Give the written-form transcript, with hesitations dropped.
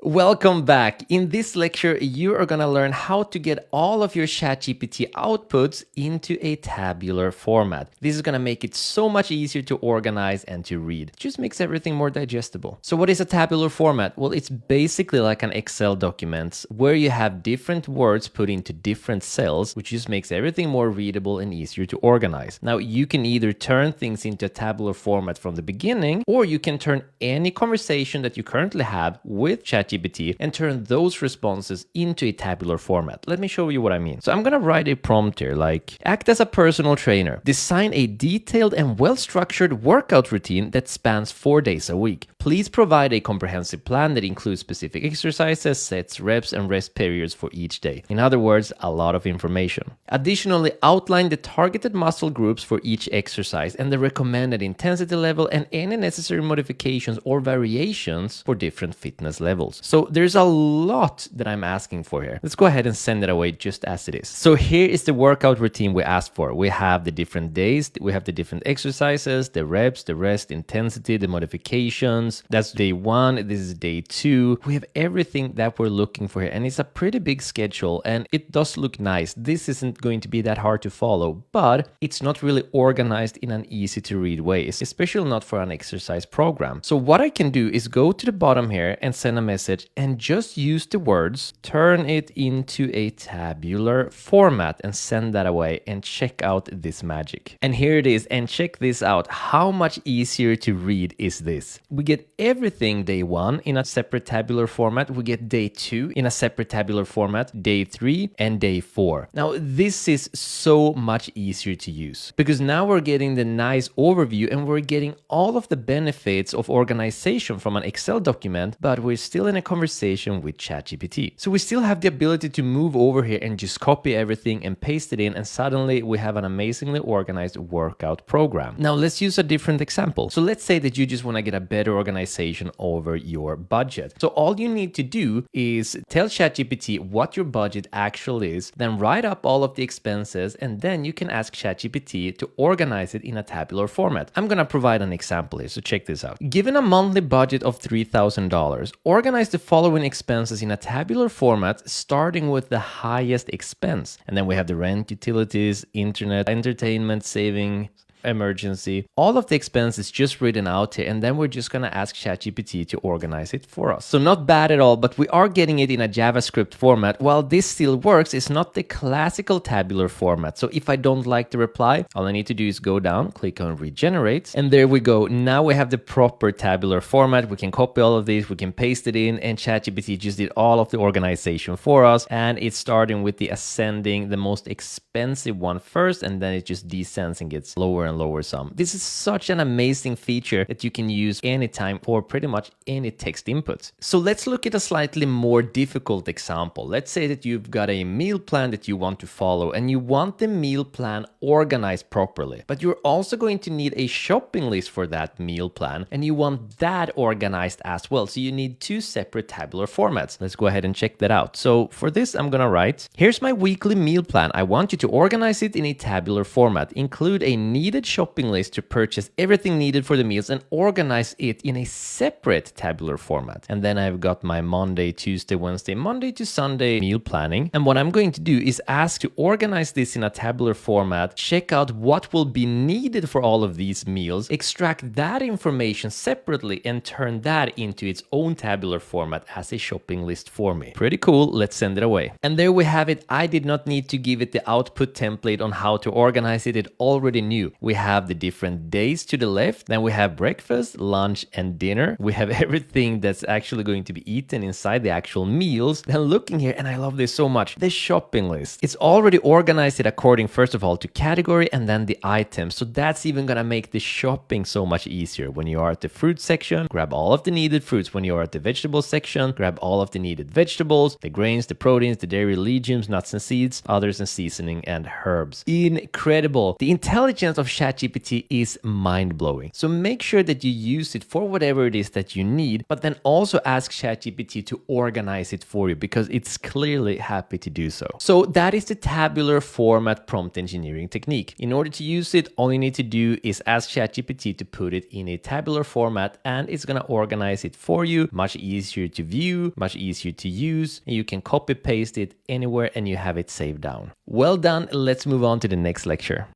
Welcome back. In this lecture, you are going to learn how to get all of your ChatGPT outputs into a tabular format. This is going to make it so much easier to organize and to read. It just makes everything more digestible. So what is a tabular format? Well, it's basically like an Excel document where you have different words put into different cells, which just makes everything more readable and easier to organize. Now, you can either turn things into a tabular format from the beginning, or you can turn any conversation that you currently have with ChatGPT and turn those responses into a tabular format. Let me show you what I mean. So I'm going to write a prompt here like, act as a personal trainer. Design a detailed and well-structured workout routine that spans 4 days a week. Please provide a comprehensive plan that includes specific exercises, sets, reps, and rest periods for each day. In other words, a lot of information. Additionally, outline the targeted muscle groups for each exercise and the recommended intensity level and any necessary modifications or variations for different fitness levels. So there's a lot that I'm asking for here. Let's go ahead and send it away just as it is. So here is the workout routine we asked for. We have the different days, we have the different exercises, the reps, the rest, intensity, the modifications. That's day 1, this is day 2. We have everything that we're looking for here, and it's a pretty big schedule and it does look nice. This isn't going to be that hard to follow, but it's not really organized in an easy to read way, especially not for an exercise program. So what I can do is go to the bottom here and send a message and just use the words, turn it into a tabular format, and send that away and check out this magic. And here it is, and check this out. How much easier to read is this? We get everything day 1 in a separate tabular format. We get day 2 in a separate tabular format, day 3 and day 4. Now this is so much easier to use because now we're getting the nice overview and we're getting all of the benefits of organization from an Excel document, but we're still in a conversation with ChatGPT. So we still have the ability to move over here and just copy everything and paste it in, and suddenly we have an amazingly organized workout program. Now let's use a different example. So let's say that you just want to get a better organization over your budget. So all you need to do is tell ChatGPT what your budget actually is, then write up all of the expenses, and then you can ask ChatGPT to organize it in a tabular format. I'm going to provide an example here, so check this out. Given a monthly budget of $3,000, organize the following expenses in a tabular format, starting with the highest expense. And then we have the rent, utilities, internet, entertainment, saving, emergency. All of the expenses just written out here, and then we're just going to ask ChatGPT to organize it for us. So not bad at all, but we are getting it in a JavaScript format. While this still works, it's not the classical tabular format. So if I don't like the reply, all I need to do is go down, click on regenerate, and there we go. Now we have the proper tabular format. We can copy all of these, we can paste it in, and ChatGPT just did all of the organization for us. And it's starting with the ascending, the most expensive one first, and then it just descends and gets lower and lower sum. This is such an amazing feature that you can use anytime for pretty much any text input. So let's look at a slightly more difficult example. Let's say that you've got a meal plan that you want to follow and you want the meal plan organized properly, but you're also going to need a shopping list for that meal plan and you want that organized as well. So you need 2 separate tabular formats. Let's go ahead and check that out. So for this, I'm gonna write, here's my weekly meal plan. I want you to organize it in a tabular format. Include a needed shopping list to purchase everything needed for the meals and organize it in a separate tabular format. And then I've got my Monday, Tuesday, Wednesday, Monday to Sunday meal planning. And what I'm going to do is ask to organize this in a tabular format, check out what will be needed for all of these meals, extract that information separately and turn that into its own tabular format as a shopping list for me. Pretty cool. Let's send it away. And there we have it. I did not need to give it the output template on how to organize it. It already knew. We have the different days to the left, then we have breakfast, lunch, and dinner. We have everything that's actually going to be eaten inside the actual meals. Then looking here, and I love this so much, the shopping list. It's already organized it according, first of all, to category and then the items. So that's even gonna make the shopping so much easier. When you are at the fruit section, grab all of the needed fruits. When you are at the vegetable section, grab all of the needed vegetables, the grains, the proteins, the dairy, legumes, nuts and seeds, others and seasoning and herbs. Incredible. The intelligence of ChatGPT is mind-blowing. So make sure that you use it for whatever it is that you need, but then also ask ChatGPT to organize it for you because it's clearly happy to do so. So that is the tabular format prompt engineering technique. In order to use it, all you need to do is ask ChatGPT to put it in a tabular format and it's going to organize it for you. Much easier to view, much easier to use. And you can copy paste it anywhere and you have it saved down. Well done. Let's move on to the next lecture.